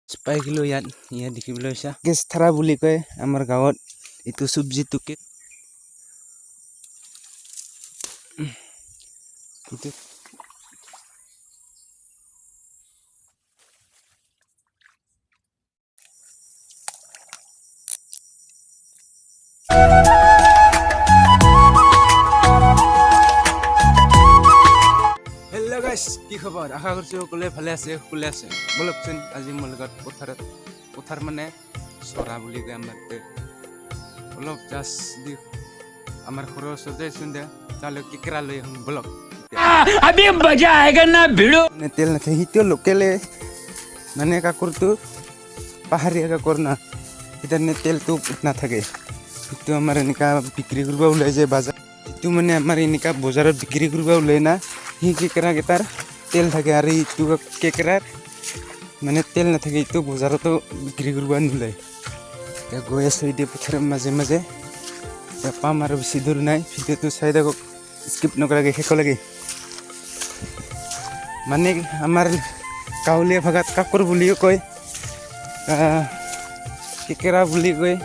পাইকিলো ইয়াত দেখিবলৈ হৈছে কেঁচ ঠাৰা বুলি কয় আমাৰ গাঁৱত এইটো চব্জিটোকে এইটো হেল্ল' গাইছ কি খবৰ আশা কৰিছোঁ সকলোৱে ভালে আছে বলকচোন আজি মোৰ লগত পথাৰ মানে চৰা বুলি কয় আমাৰ অলপ জাষ্ট দি আমাৰ ঘৰৰ ওচৰতে চোন দে তালৈ কেকেৰা লৈ আহোঁ বলক अभी मजा आएगा ना भिड़ो মানে তেল নাথাকে সিটো লোকেলে মানে কাকৰটো পাহাৰীয়া কাকৰ না সেইকাৰণে তেলটো নাথাকে সেইটো আমাৰ এনেকা বিক্ৰী কৰিব ওলাই যায় বজাৰ এইটো মানে আমাৰ এনেকা বজাৰত বিক্ৰী কৰিব ওলাই না সেই কেকেৰাকেইটাৰ তেল থাকে আৰু এইটো কেকেৰাৰ মানে তেল নাথাকে এইটো বজাৰতো বিক্ৰী কৰিব নোলায় এতিয়া গৈ আছোঁ এতিয়া পথাৰৰ মাজে মাজে এতিয়া পাম আৰু বেছি দূৰ নাই ভিডিঅ'টো চাই থাকক স্কিপ নকৰাকৈ শেষলৈকে মানে আমাৰ গাঁৱলীয়া ভাষাত কাকৰ বুলিও কয় কেকেৰা বুলি কয়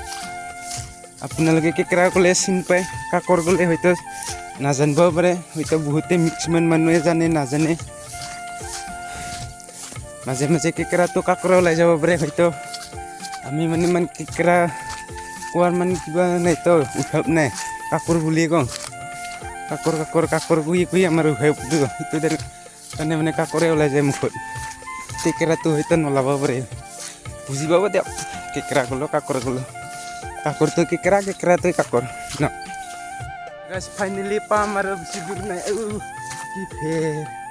আপোনালোকে কেকেৰা ক'লে চিনি পায় কাকৰ ক'লে হয়তো নাজানিবও পাৰে হয়তো বহুতে মেক্সিমাম মানুহে জানে নাজানে মাজে মাজে কেকেৰাটো কাকৰ ওলাই যাব পাৰে হয়তো আমি মানে ইমান কেকেৰা কোৱাৰ মানে কিবা নাইতো উৎসৱ নাই কাকৰ বুলিয়ে কওঁ কাকৰ কৈ আমাৰ উৎসৱটো সেইটো কাৰণে মানে কাকৰে ওলাই যায় মুখত কেকেৰাটো হয়তো নলাব পাৰে বুজি পাব দিয়ক কেকেৰা ক'লো কাকৰ ক'লো কাকৰটো কেকেৰাটো কাকৰ ন গাইছ ফাইনেলি পাম আৰু বেছি দূৰ নাই কি ফেৰ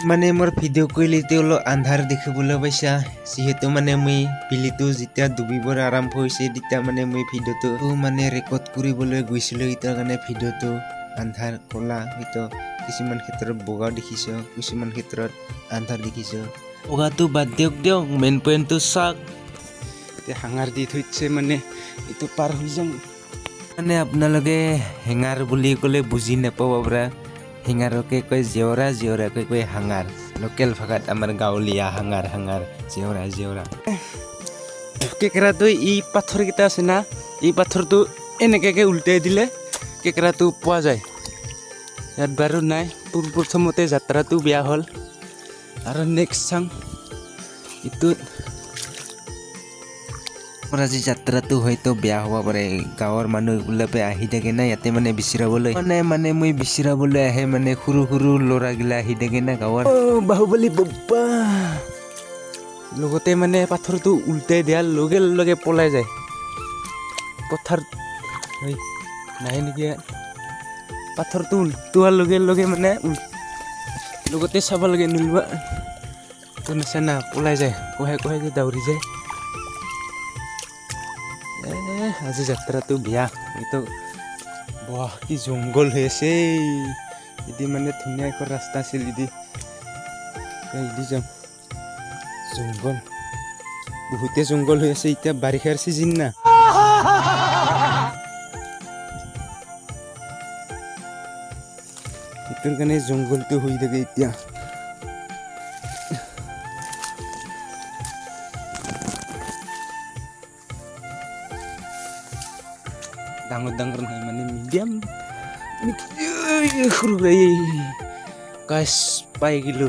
মানে মোৰ ভিডিঅ' কৰিলে অলপ আন্ধাৰ দেখিবলৈ পাইছা যিহেতু মানে মই বিলিটো যেতিয়া ডুবিবৰ আৰম্ভ হৈছে তেতিয়া মানে মই ভিডিঅ'টো মানে ৰেকৰ্ড কৰিবলৈ গৈছিলোঁ তাৰ কাৰণে ভিডিঅ'টো আন্ধাৰ ক'লা হয়তো কিছুমান ক্ষেত্ৰত বগা দেখিছোঁ কিছুমান ক্ষেত্ৰত আন্ধাৰ দেখিছোঁ বগাটো বাদ দিয়ক মেইন পইণ্টটো চাওক এতিয়া হাঙাৰ দি থৈছে মানে এইটো পাৰ হৈ যাম মানে আপোনালোকে হেঙাৰ বুলি ক'লে বুজি নাপাব পৰা হেঙাৰকে কয় জেওৰাকে কয় হাঙাৰ লোকেল ভাষাত আমাৰ গাঁৱলীয়া হাঙাৰ জেওৰা কেকেৰাটো এই পাথৰকেইটা আছে না এই পাথৰটো এনেকৈ উল্টাই দিলে কেকেৰাটো পোৱা যায় ইয়াত বাৰু নাই প্ৰথমতে যাত্ৰাটো বেয়া হ'ল আৰু নেক্সট চাং এইটো মোৰ আজি যাত্ৰাটো হয়তো বেয়া হ'ব পাৰে গাঁৱৰ মানুহবিলাকে আহি থাকে না ইয়াতে মানে বিচৰাবলৈ মানে মই বিচৰাবলৈ আহে মানে সৰু ল'ৰাগিলা আহি থাকে না গাঁৱৰ বাহুবলী বাপ্পা লগতে মানে পাথৰটো উল্টাই দিয়াৰ লগে লগে পলাই যায় পথাৰ নাই নেকি পাথৰটো উল্টোৱাৰ লগে লগে মানে লগতে চাব লাগে নোলোৱা তো নাচায় না পলাই যায় কহে যে দাউৰি যায় আজি যাত্ৰাটো বেয়া এইটো বাহ কি জংঘল হৈ আছে এদি মানে ধুনীয়া এখন ৰাস্তা আছিল এদি যাম জংঘল বহুতে জংঘল হৈ আছে এতিয়া বাৰিষাৰ চিজন না সেইটোৰ কাৰণে জংঘলটো হৈ থাকে এতিয়া ডাঙৰ নহয় মানে মিডিয়াম সৰু গাছ পাই গ'লো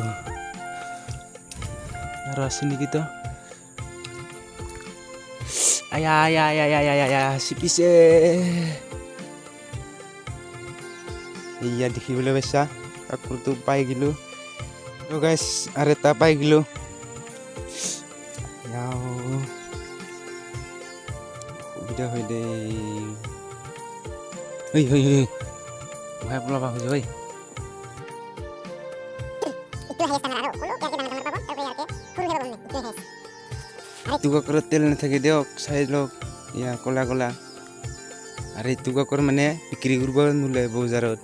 আৰু আছে নেকি তো আয়া চিপিছে এয়া দেখিবলৈ পাইছা কাকৰটো পাই গ'লো গাছ আৰু এটা পাই গ'লো সুবিধা হয় দেই ভাই পলাবা হৈছে ঐ এইটো কাকৰত তেল নাথাকে দিয়ক চাই লওক ইয়া কলা আৰু এইটো কাকৰ মানে বিক্ৰী কৰিব নোলায় বজাৰত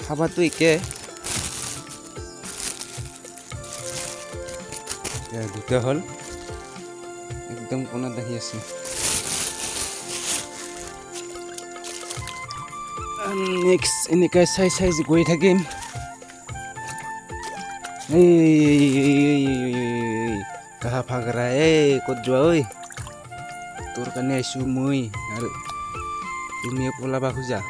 খাবাতো একে দুটা হ'ল একদম কোণত আহি আছে নেক্সট এনেকৈ চাই গৈ থাকিম ক'ত যোৱা ঐ তোৰ কাৰণে আহিছোঁ মই আৰু তুমিও পলাব খোজা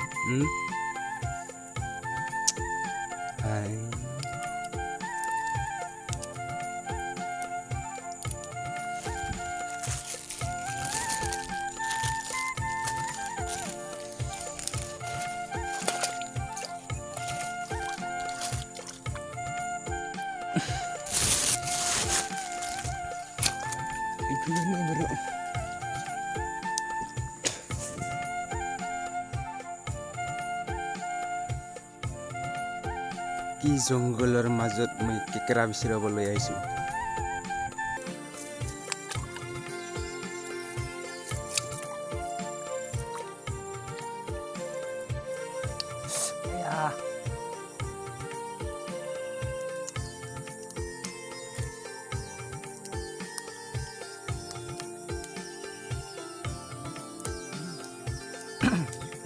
হাই কি জংঘলৰ মাজত মই কেকেৰা বিচাৰিবলৈ আহিছোঁ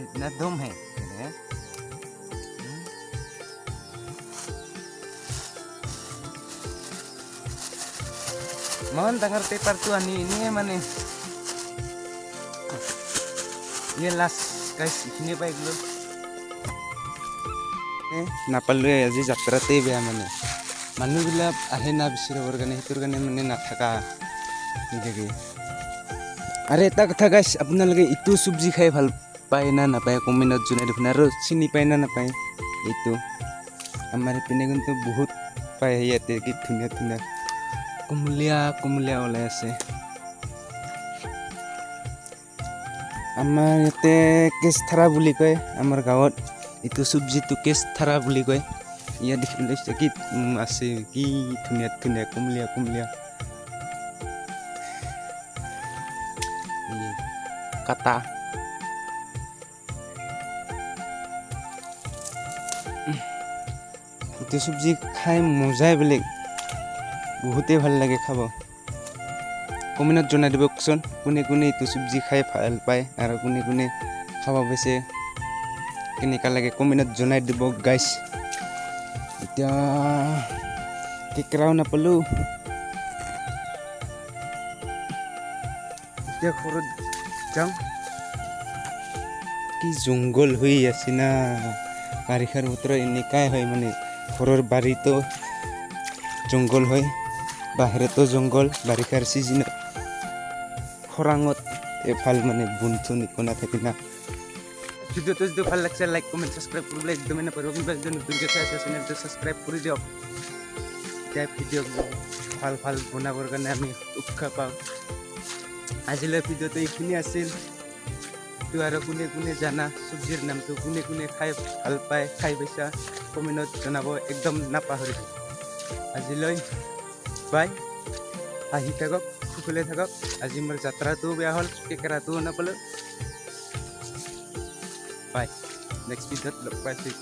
इतना दम है mohon dengar paper tuan ini mana ini last guys ini baik lo নাপালোৱে আজি যাত্ৰাতেই বেয়া মানে মানুহবিলাক আহে না বিচাৰিবৰ কাৰণে সেইটোৰ কাৰণে মানে নাথাকা নিজাকে আৰু এটা কথা গাইছ আপোনালোকে ইটো চব্জি খাই ভাল পায় না নাপায় কমেণ্টত জনাই দেখোন আৰু চিনি পায় না নাপায় এইটো আমাৰ এইপিনে কিন্তু বহুত পায় ইয়াতে কি ধুনীয়া ধুনীয়া কুমলীয়া কুমলীয়া ওলাই আছে আমাৰ ইয়াতে কেচথাৰা বুলি কয় আমাৰ গাঁৱত এইটো চব্জিটো কেচথাৰা বুলি কয় ইয়াত দেখিবলৈ কি আছে কি ধুনীয়া ধুনীয়া কুমলীয়া কুমলীয়া কাটা এইটো চব্জি খাই মজাই বেলেগ বহুতেই ভাল লাগে খাব কমেণ্টত জনাই দিবচোন কোনে কোনে এইটো চব্জি খাই ভাল পায় আৰু কোনে কোনে খাব পাইছে কেনেকুৱা লাগে কমেণ্টত জনাই দিব গাইছ এতিয়া কেকেৰাও নাপালোঁ এতিয়া ঘৰত যাওঁ কি জংঘল হৈ আছে না বাৰিষাৰ বতৰত এনেকাই হয় মানে ঘৰৰ বাৰীতো জংঘল হয় বাহিৰতো জংঘল বাৰিষাৰ ছিজনত খৰাঙত ভাল মানে বন চন একো নাথাকে না ভিডিঅ'টো যদি ভাল লাগিছে লাইক কমেণ্ট ছাবস্ক্ৰাইব কৰিবলৈ একদমেই নাপাৰিব কিন্তু যদি নতুনকৈ চাই আছে চেনেলটো ছাবস্ক্ৰাইব কৰি দিয়ক এতিয়া ভিডিঅ' ভাল ভাল বনাবৰ কাৰণে আমি উৎসাহ পাওঁ আজিলৈ ভিডিঅ'টো এইখিনি আছিল এইটো আৰু কোনে কোনে জানা চব্জিৰ নামটো কোনে কোনে খাই ভাল পায় খাই পাইছা কমেণ্টত জনাব একদম নাপাহৰিব আজিলৈ বাই আহি থাকক সুখলে থাকক আজি মোৰ যাত্ৰাটোও বেয়া হ'ল কেকেৰাটোও নাপালোঁ বাই নেক্সট ভিডিঅ'ত লগ পাইছোঁ